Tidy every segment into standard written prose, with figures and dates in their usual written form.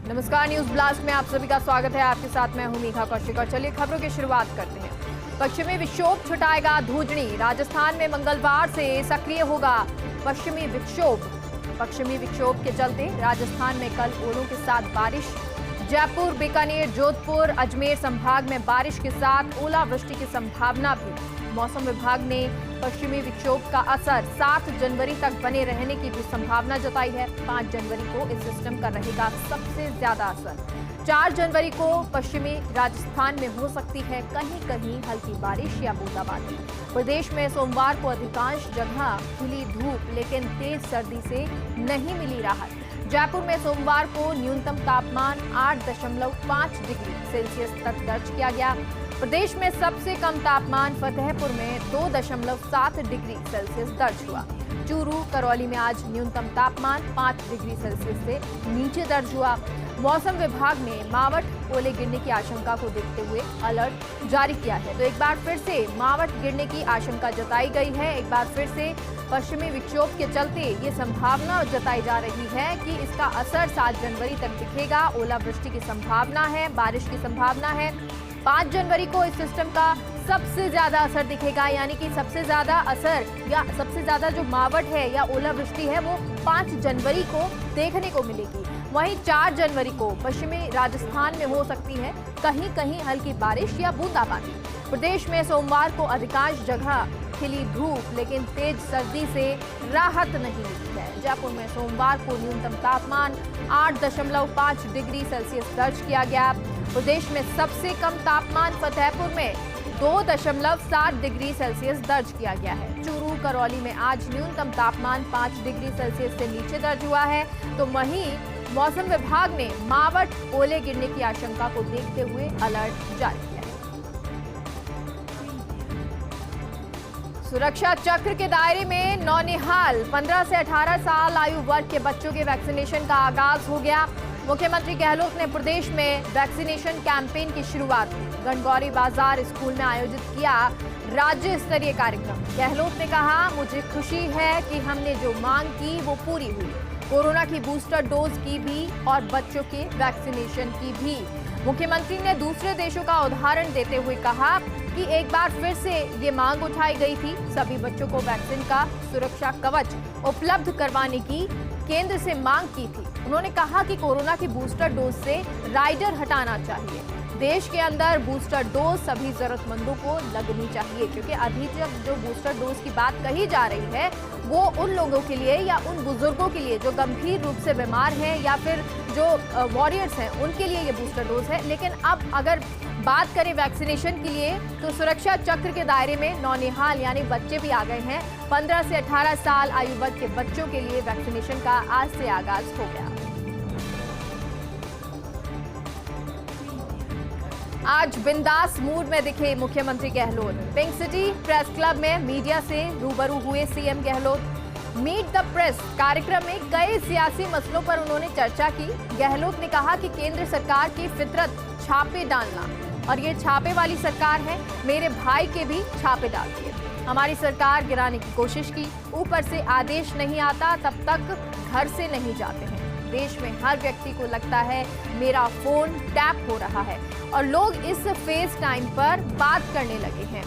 नमस्कार, news blast में आप सभी का स्वागत है। आपके साथ मैं हूं मीघा कौशिक और चलिए खबरों की शुरुआत करते हैं। पश्चिमी विक्षोभ छुटाएगा धूजनी। राजस्थान में मंगलवार से सक्रिय होगा पश्चिमी विक्षोभ। पश्चिमी विक्षोभ के चलते राजस्थान में कल ओलों के साथ बारिश। जयपुर, बीकानेर, जोधपुर, अजमेर संभाग में बारिश के साथ ओलावृष्टि की संभावना भी। मौसम विभाग ने पश्चिमी विक्षोभ का असर 7 जनवरी तक बने रहने की भी संभावना जताई है। 5 जनवरी को इस सिस्टम का रहेगा सबसे ज्यादा असर। 4 जनवरी को पश्चिमी राजस्थान में हो सकती है कहीं कहीं हल्की बारिश या बूंदाबांदी। प्रदेश में सोमवार को अधिकांश जगह खिली धूप, लेकिन तेज सर्दी से नहीं मिली राहत। जयपुर में सोमवार को न्यूनतम तापमान 8.5 डिग्री सेल्सियस तक दर्ज किया गया। प्रदेश में सबसे कम तापमान फतेहपुर में 2.7 डिग्री सेल्सियस दर्ज हुआ। चूरू, करौली में आज न्यूनतम तापमान 5 डिग्री सेल्सियस से नीचे दर्ज हुआ। मौसम विभाग ने मावठ, ओले गिरने की आशंका को देखते हुए अलर्ट जारी किया है। तो एक बार फिर से मावठ गिरने की आशंका जताई गई है। एक बार फिर से पश्चिमी विक्षोभ के चलते ये संभावना जताई जा रही है कि इसका असर 7 जनवरी तक दिखेगा। ओलावृष्टि की संभावना है, बारिश की संभावना है। 5 जनवरी को इस सिस्टम का सबसे ज्यादा असर दिखेगा, यानी कि सबसे ज्यादा असर या सबसे ज्यादा जो मावठ है या ओलावृष्टि है वो 5 जनवरी को देखने को मिलेगी। वहीं 4 जनवरी को पश्चिमी राजस्थान में हो सकती है कहीं कहीं हल्की बारिश या बूंदाबांदी। प्रदेश में सोमवार को अधिकांश जगह खिली धूप, लेकिन तेज सर्दी से राहत नहीं मिली है। जयपुर में सोमवार को न्यूनतम तापमान 8.5 डिग्री सेल्सियस दर्ज किया गया। प्रदेश में सबसे कम तापमान फतेहपुर में 2.7 डिग्री सेल्सियस दर्ज किया गया है। चूरू, करौली में आज न्यूनतम तापमान 5 डिग्री सेल्सियस से नीचे दर्ज हुआ है। तो वहीं मौसम विभाग ने मावठ, ओले गिरने की आशंका को देखते हुए अलर्ट जारी किया है। सुरक्षा चक्र के दायरे में नौनिहाल 15 से 18 साल आयु वर्ग के बच्चों के वैक्सीनेशन का आगाज हो गया। मुख्यमंत्री गहलोत ने प्रदेश में वैक्सीनेशन कैंपेन की शुरुआत की। गणगौरी बाजार स्कूल में आयोजित किया राज्य स्तरीय कार्यक्रम। गहलोत ने कहा, मुझे खुशी है कि हमने जो मांग की वो पूरी हुई। कोरोना की बूस्टर डोज की भी और बच्चों के वैक्सीनेशन की भी। मुख्यमंत्री ने दूसरे देशों का उदाहरण देते हुए कहा कि एक बार फिर से ये मांग उठाई गई थी सभी बच्चों को वैक्सीन का सुरक्षा कवच उपलब्ध करवाने की केंद्र से मांग की थी। उन्होंने कहा कि कोरोना की बूस्टर डोज से राइडर हटाना चाहिए। देश के अंदर बूस्टर डोज सभी जरूरतमंदों को लगनी चाहिए, क्योंकि अभी तक जो बूस्टर डोज की बात कही जा रही है वो उन लोगों के लिए या उन बुजुर्गों के लिए जो गंभीर रूप से बीमार हैं या फिर जो वॉरियर्स हैं उनके लिए ये बूस्टर डोज है। लेकिन अब अगर बात करें वैक्सीनेशन के लिए तो सुरक्षा चक्र के दायरे में नौनिहाल यानी बच्चे भी आ गए हैं। 15 से 18 साल आयु वर्ग के बच्चों के लिए वैक्सीनेशन का आज से आगाज हो गया। आज बिंदास मूड में दिखे मुख्यमंत्री Gehlot. Pink city press club में मीडिया से रूबरू हुए CM Gehlot. Meet the press कार्यक्रम में कई सियासी मसलों पर उन्होंने चर्चा की। गहलोत ने कहा कि केंद्र सरकार की फितरत छापे डालना, और ये छापे वाली सरकार है। मेरे भाई के भी छापे डालती है। हमारी सरकार गिराने की कोशिश की, ऊपर से आदेश नहीं आता तब तक घर से नहीं जाते हैं। देश में हर व्यक्ति को लगता है मेरा फोन टैप हो रहा है, और लोग इस फेस टाइम पर बात करने लगे हैं।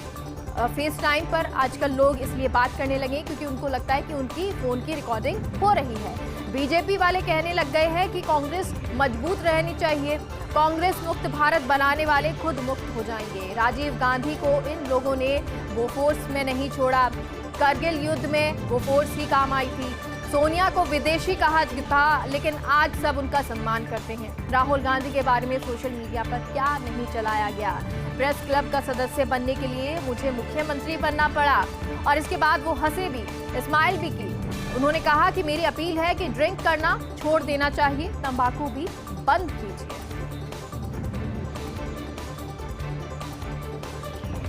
फेस टाइम पर आजकल लोग इसलिए बात करने लगे क्योंकि उनको लगता है कि उनकी फोन की रिकॉर्डिंग हो रही है। बीजेपी वाले कहने लग गए हैं कि कांग्रेस मजबूत रहनी चाहिए, कांग्रेस मुक्त भारत बनाने वाले खुद मुक्त हो जाएंगे। राजीव गांधी को इन लोगों ने बोफोर्स में नहीं छोड़ा, करगिल युद्ध में बोफोर्स ही काम आई थी। सोनिया को विदेशी कहा था, लेकिन आज सब उनका सम्मान करते हैं। राहुल गांधी के बारे में सोशल मीडिया पर क्या नहीं चलाया गया। प्रेस क्लब का सदस्य बनने के लिए मुझे मुख्यमंत्री बनना पड़ा, और इसके बाद वो हंसे भी, स्माइल भी की। उन्होंने कहा कि मेरी अपील है कि ड्रिंक करना छोड़ देना चाहिए, तंबाकू भी बंद कीजिए।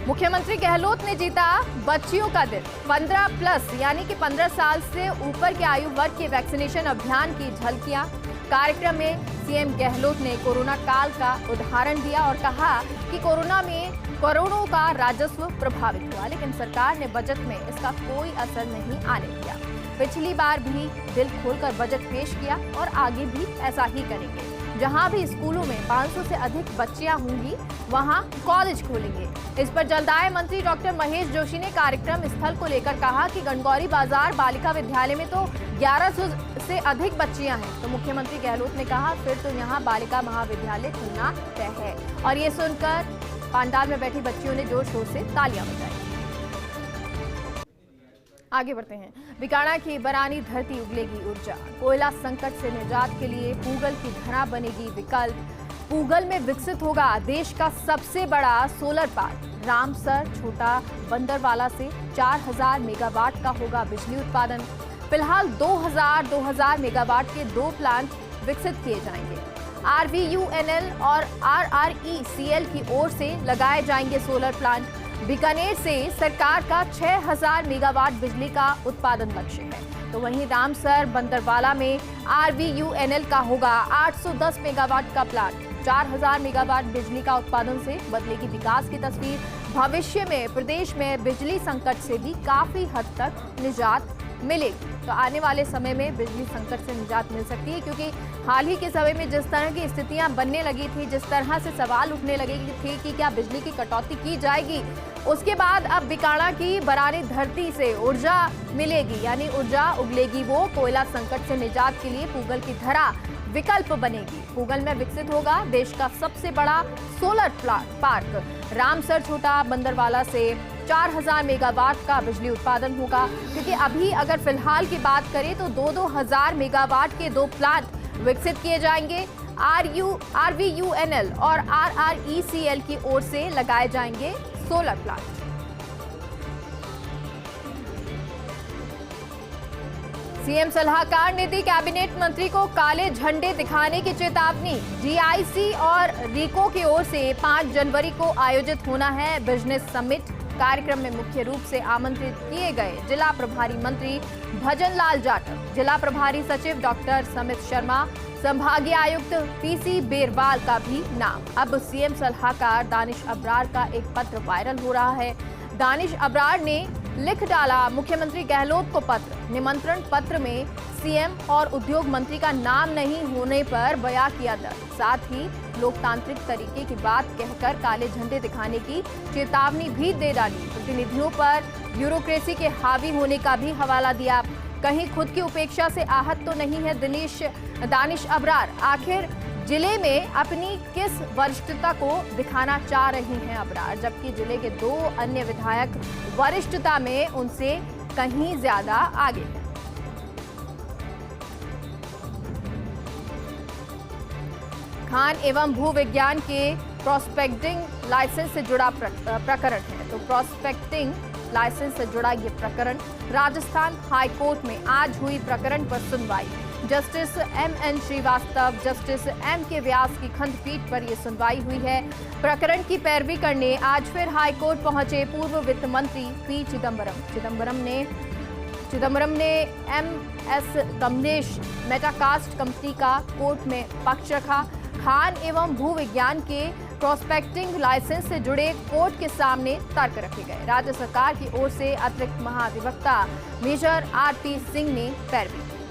मुख्यमंत्री गहलोत ने जीता बच्चियों का दिल। 15 प्लस यानी कि 15 साल से ऊपर के आयु वर्ग के वैक्सीनेशन अभियान की झलकियां। कार्यक्रम में सीएम गहलोत ने कोरोना काल का उदाहरण दिया और कहा कि कोरोना में करोड़ों का राजस्व प्रभावित हुआ, लेकिन सरकार ने बजट में इसका कोई असर नहीं आने दिया। पिछली बार भी दिल खोलकर बजट पेश किया और आगे भी ऐसा ही करेंगे। जहां भी स्कूलों में 500 से अधिक बच्चियां होंगी वहां कॉलेज खोलेंगे। इस पर जलदाय मंत्री डॉक्टर महेश जोशी ने कार्यक्रम स्थल को लेकर कहा कि गणगौरी बाजार बालिका विद्यालय में तो 1100 से अधिक बच्चियां हैं। तो मुख्यमंत्री गहलोत ने कहा फिर तो यहां बालिका महाविद्यालय खुलना तय है। और ये सुनकर पंडाल में बैठी बच्चियों ने जोर शोर से तालियां बजाई। आगे बढ़ते हैं। बीकानेर की बरानी धरती उगलेगी ऊर्जा, कोयला संकट से निजात के लिए पूगल की धरा बनेगी विकल्प। पूगल में विकसित होगा देश का सबसे बड़ा सोलर पार्क। रामसर छोटा बंदरवाला से 4000 मेगावाट का होगा बिजली उत्पादन। फिलहाल 2000 मेगावाट के 2 प्लांट विकसित किए जाएंगे। RVUNL और RRECL की ओर से लगाए जाएंगे सोलर प्लांट। बीकानेर से सरकार का 6000 मेगावाट बिजली का उत्पादन लक्ष्य है। तो वहीं रामसर बंदरवाला में RVUNL का होगा 810 मेगावाट का प्लांट। 4000 मेगावाट बिजली का उत्पादन से बदलेगी विकास की तस्वीर। भविष्य में प्रदेश में बिजली संकट से भी काफी हद तक निजात मिलेगी। तो आने वाले समय में बिजली संकट से निजात मिल सकती है, क्योंकि हाल ही के समय में जिस तरह की स्थितियां बनने लगी थी, जिस तरह से सवाल उठने लगे थे कि क्या बिजली की कटौती की जाएगी, उसके बाद अब बीकानेर की बरानी धरती से ऊर्जा मिलेगी, यानी ऊर्जा उगलेगी वो। कोयला संकट से निजात के लिए पूगल की धरा विकल्प बनेगी। पूगल में विकसित होगा देश का सबसे बड़ा सोलर पार्क। रामसर छोटा बंदरवाला से 4000 मेगावाट का बिजली उत्पादन होगा, क्योंकि अभी अगर फिलहाल की बात करें तो 2000 मेगावाट के 2 प्लांट विकसित किए जाएंगे। RVUNL और RRECL की ओर से लगाए जाएंगे सोलर प्लांट। सीएम सलाहकार ने दी कैबिनेट मंत्री को काले झंडे दिखाने की चेतावनी। GIC और RICO की ओर से 5 जनवरी को आयोजित होना है बिजनेस समिट। कार्यक्रम में मुख्य रूप से आमंत्रित किए गए जिला प्रभारी मंत्री भजन लाल जाटव, जिला प्रभारी सचिव डॉक्टर समित शर्मा, संभागीय आयुक्त PC बेरवाल का भी नाम। अब सीएम सलाहकार दानिश अब्रार का एक पत्र वायरल हो रहा है। दानिश अब्रार ने लिख डाला मुख्यमंत्री गहलोत को पत्र। निमंत्रण पत्र में सीएम और उद्योग मंत्री का नाम नहीं होने पर बयां किया दर्ज। साथ ही लोकतांत्रिक तरीके की बात कहकर काले झंडे दिखाने की चेतावनी भी दे डाली। प्रतिनिधियों पर ब्यूरोक्रेसी के हावी होने का भी हवाला दिया। कहीं खुद की उपेक्षा से आहत तो नहीं है दानिश अब्रार? आखिर जिले में अपनी किस वरिष्ठता को दिखाना चाह रहे हैं अब्रार, जबकि जिले के 2 अन्य विधायक वरिष्ठता में उनसे कहीं ज्यादा आगे हैं। खान एवं भू विज्ञान के प्रोस्पेक्टिंग लाइसेंस से जुड़ा प्रकरण है। तो प्रोस्पेक्टिंग लाइसेंस से जुड़ा ये प्रकरण राजस्थान हाई कोर्ट में आज हुई। प्रकरण पर सुनवाई justice MN Srivastava, justice MK Vyas की खंडपीठ पर यह सुनवाई हुई है। प्रकरण की पैरवी करने आज फिर हाई कोर्ट पहुंचे पूर्व वित्त मंत्री P चिदम्बरम ने MS कमलेश मेटाकास्ट कंपनी का कोर्ट में पक्ष रखा। खान एवं भू विज्ञान के प्रोस्पेक्टिंग लाइसेंस से जुड़े कोर्ट के सामने तर्क रखे गए। राज्य सरकार की ओर से अतिरिक्त महाधिवक्ता मेजर RP सिंह ने पैरवी की।